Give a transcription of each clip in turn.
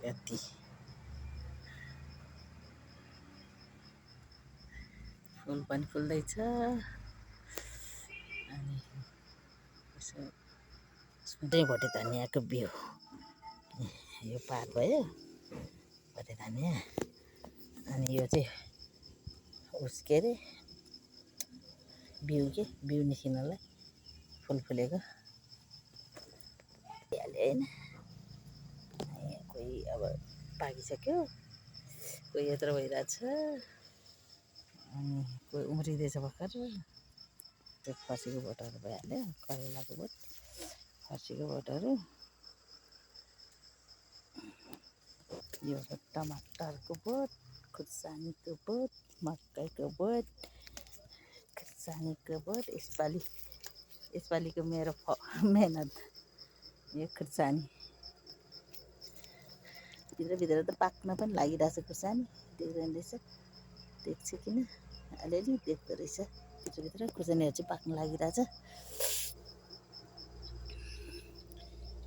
यति फुल पनि फुल्दैछ। अनि यसो भोटे धनियाँको बिउ यो पात भयो भोटे धनियाँ। अनि यो चाहिँ उस के अरे बिउ निस्किनलाई फुल फुलेको हाल्यो होइन। कोही अब पाकिसक्यो, कोही यत्रो भइरहेछ, अनि कोही उम्रिँदैछ भर्खर। त्यो फर्सीको बोटहरू भइहाल्यो, करेलाको बोट, फर्सीको बोटहरू। यो टमाटरको बोट, खुर्सानीको बोट, मकैको बोट, खुर्सानीको बोट। यसपालिको मेरो मेहनत यो खुर्सानी भित्र त पाक्न पनि लागिरहेछ। खुर्सानी देख्दैन रहेछ, देख्छ किन अलिअलि देख्दो रहेछ। भित्र खुर्सानीहरू चाहिँ पाक्न लागिरहेछ।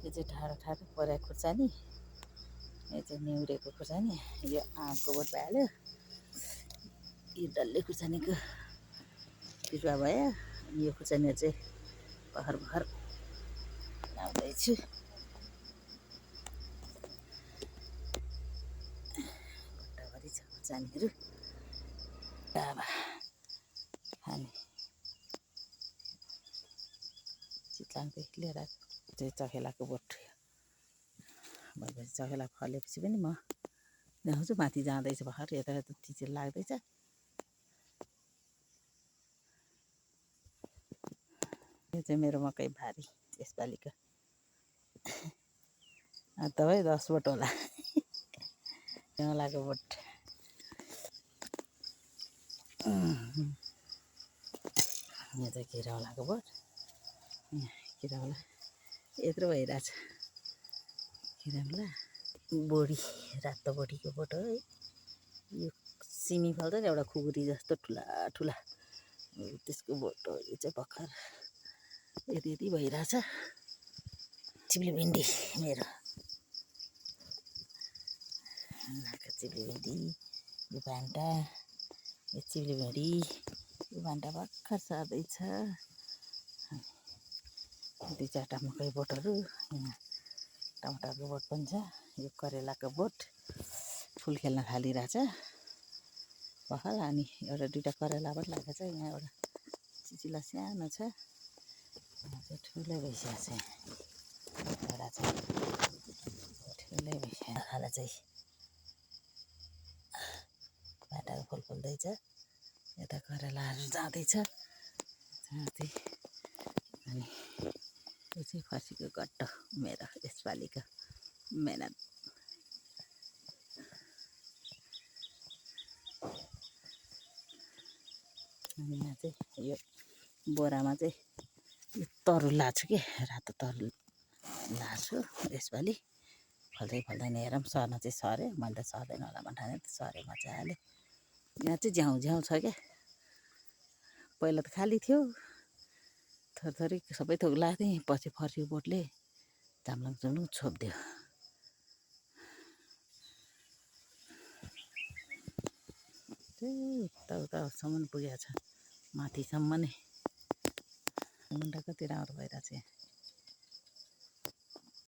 यो चाहिँ ठाडो परेको खुर्सानी, यो चाहिँ निहुरेको खुर्सानी। यो आँपको बोट भइहाल्यो। यो डल्ले खुर्सानीको बिरुवा भयो। यो खुर्सानीहरू चाहिँ भर्खर लाउँदैछु। भट्टाभरि छ खुर्सानीहरू। अब खाने चितलाङदेखि लिएर चाहिँ चखेलाको बोट भएपछि चखेला फलेपछि पनि म देखाउँछु। माथि जाँदैछ भर्खर, यता चिचिर लाग्दैछ। यो चाहिँ मेरो मकै भारी यसपालिको। तपाईँ 10 बोट होला। केवलाको बोट यो चाहिँ किराउलाको बोट। किराउला यत्रो भइरहेछ। किराउला बोडी, रातो बोडीको बोट हो है। यो सिमी फल्छ नि एउटा खुकुरी जस्तो ठुला त्यसको बोट हो। यो चाहिँ भर्खर यति भइरहेछ। चिप्ली भिन्डी मेरो चिप्ली भिन्डी, यो भान्टा, यो चिप्ली भिन्डी, यो भान्टा भर्खर सर्दैछ। 2-4टा मकै बोटहरू, टमाटरको बोट पनि छ। यो करेलाको बोट फुल खेल्न थालिरहेछ भर्खर। अनि एउटा 2टा करेला पनि लागेको छ। यहाँ एउटा चिचिला सानो छ, ठुलै भइसकेको छ। एउटा चाहिँ ठुलै भइसक्यो। खाला चाहिँ भाटाको फुल फुल्दैछ। यता करेलाहरू जाँदैछ। अनि यो चाहिँ फर्सीको गट्टो मेरो यसपालिको मेहनत। अनि यहाँ चाहिँ यो बोरामा चाहिँ यो तरुल लाछु कि, रातो तरुल लाछु यसपालि। फल्दैन हेरौँ, सर्न चाहिँ सर्यो। मैले त सर्दैन होला भन्ठाने सर्यो मजाले। यहाँ चाहिँ झ्याउ छ क्या। पहिला त खाली थियो, थोरै सबै थोक लाग्थेँ। पछि फर्सीको बोटले चाम्लाङ छोपिदियो। उतासम्म पुगेको छ, माथिसम्म नै। मुन्टा कति राम्रो भइरहेछ यहाँ।